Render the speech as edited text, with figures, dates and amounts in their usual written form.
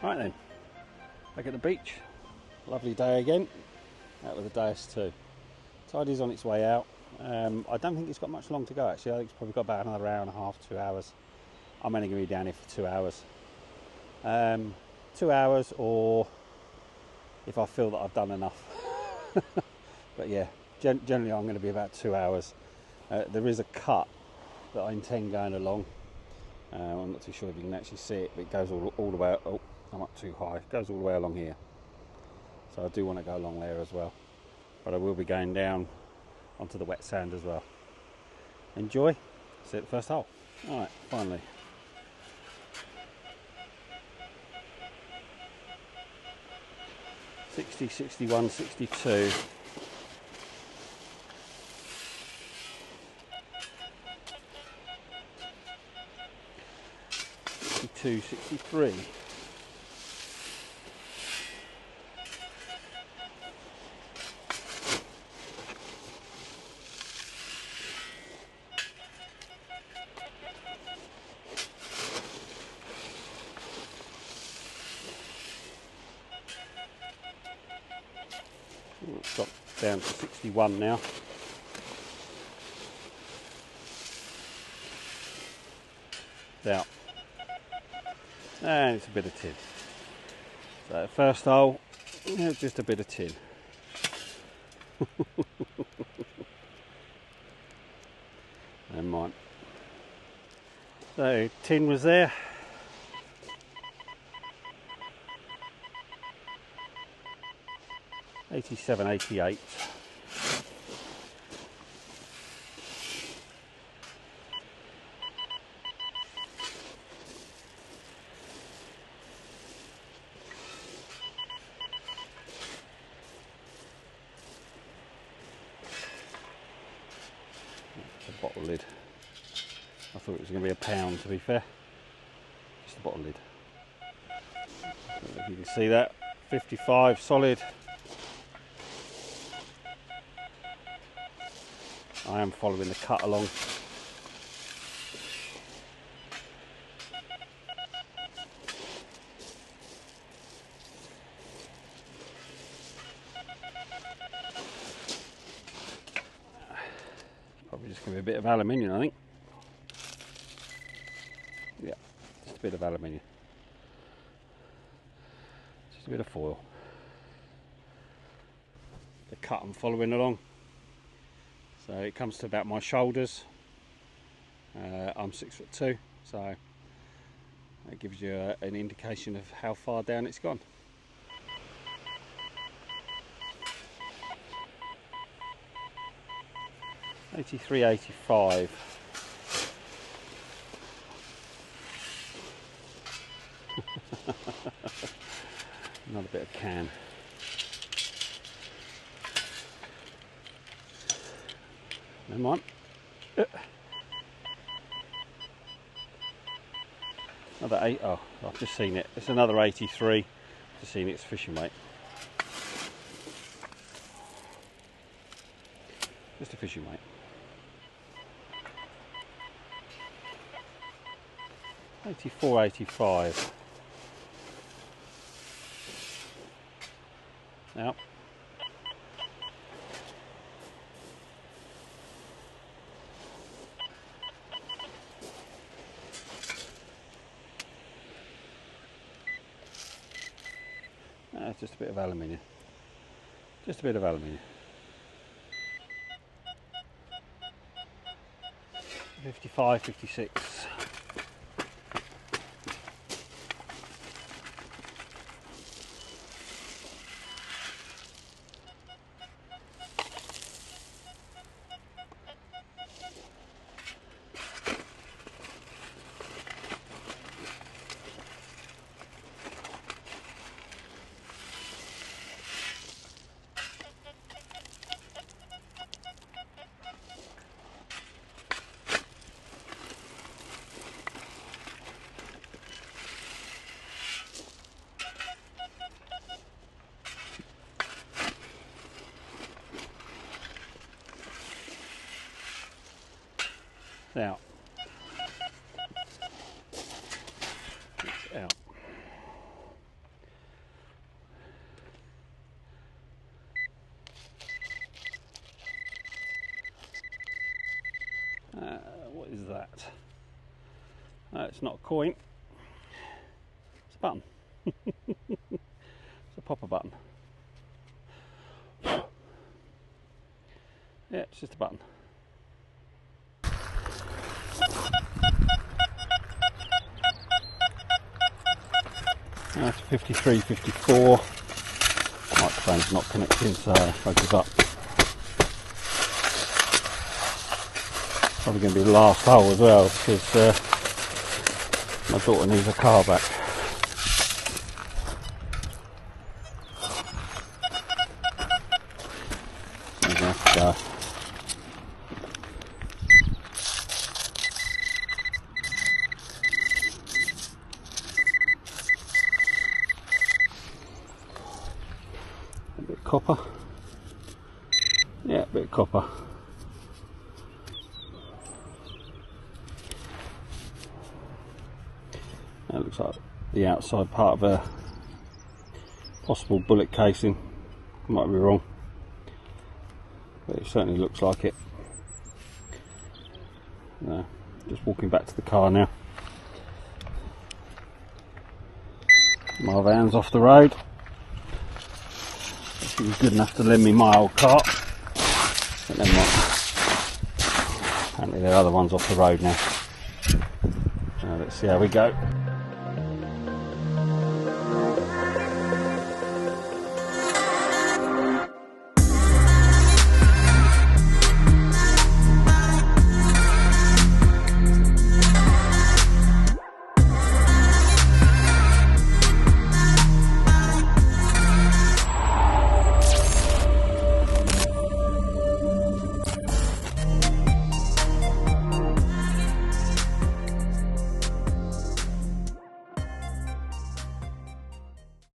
Right then, back at the beach. Lovely day again, out with the Deus too. Tidy's on its way out. I don't think it's got much long to go actually. I think it's probably got about another hour and a half, 2 hours. I'm only going to be down here for 2 hours. 2 hours, or if I feel that I've done enough. But yeah, generally I'm going to be about 2 hours. There is a cut that I intend going along. I'm not too sure if you can actually see it, but it goes all the way. Oh, I'm up too high. It goes all the way along here. So I do want to go along there as well. But I will be going down onto the wet sand as well. Enjoy. See you at the first hole. Alright, finally. '60, '61, '62. 62, 63. It's got down to 61 now. Out. And it's a bit of tin. So first hole, yeah, just a bit of tin. Never mind. So tin was there. '87, '88. The bottle lid. I thought it was going to be £1, to be fair. Just the bottle lid. I don't know if you can see that. 55 solid. I am following the cut along. Probably just going to be a bit of aluminium, I think. Yeah, just a bit of aluminium. Just a bit of foil. The cut I'm following along. So it comes to about my shoulders. I'm 6'2", so that gives you an indication of how far down it's gone. '83, '85. Another bit of can. Never mind. Another 8. Oh, I've just seen it. It's another 83. Just seen its fishing weight. Just a fishing weight. 84, 85. Now. Just a bit of aluminium. Just a bit of aluminium. 55, 56. Out. It's out. that? It's not a coin, it's a button. It's a popper button. Yeah, it's just a button. That's 53, 54. Microphone's not connecting, so I give up. Probably going to be the last hole as well, because my daughter needs her car back. So I'm going to have to go. A bit of copper. Yeah, a bit of copper. That looks like the outside part of a possible bullet casing. Might be wrong, but it certainly looks like it. Just walking back to the car now. My van's off the road. She was good enough to lend me my old car, but never mind. Apparently the other one's off the road now. Let's see how we go.